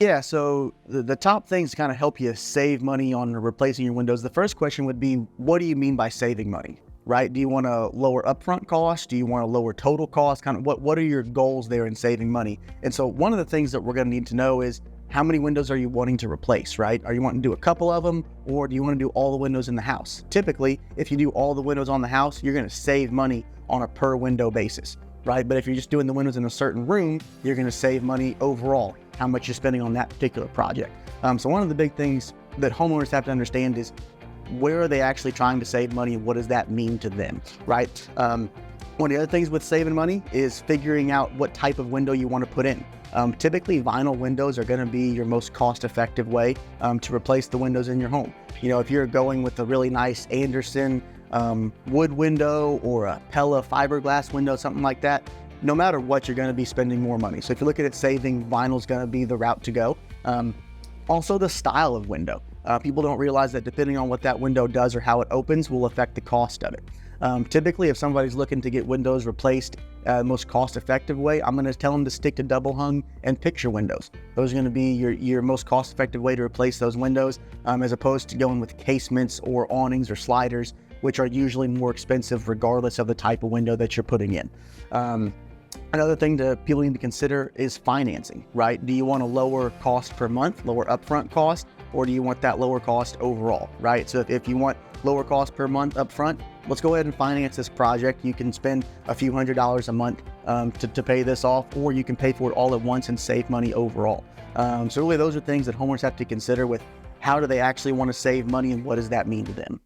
Yeah, so the top things to kind of help you save money on replacing your windows. The first question would be, what do you mean by saving money, right? Do you want to lower upfront costs? Do you want to lower total costs? Kind of what are your goals there in saving money? And so one of the things that we're going to need to know is, how many windows are you wanting to replace, right? Are you wanting to do a couple of them, or do you want to do all the windows in the house? Typically, if you do all the windows on the house, you're going to save money on a per window basis, right? But if you're just doing the windows in a certain room, you're going to save money overall, how much you're spending on that particular project. So one of the big things that homeowners have to understand is, where are they actually trying to save money, and what does that mean to them, right? One of the other things with saving money is figuring out what type of window you want to put in. Typically, vinyl windows are going to be your most cost-effective way to replace the windows in your home. You know, if you're going with a really nice Anderson wood window or a Pella fiberglass window, something like that, no matter what, you're going to be spending more money. So if you're looking at saving, vinyl is going to be the route to go. Also, the style of window. People don't realize that depending on what that window does or how it opens will affect the cost of it. Typically, if somebody's looking to get windows replaced the most cost-effective way, I'm going to tell them to stick to double hung and picture windows. Those are going to be your most cost-effective way to replace those windows, as opposed to going with casements or awnings or sliders, which are usually more expensive regardless of the type of window that you're putting in. Another thing people need to consider is financing, right? Do you want a lower cost per month, lower upfront cost, or do you want that lower cost overall, right? So if you want lower cost per month upfront, let's go ahead and finance this project. You can spend a few $100s a month to pay this off, or you can pay for it all at once and save money overall. So really, those are things that homeowners have to consider with how do they actually want to save money and what does that mean to them.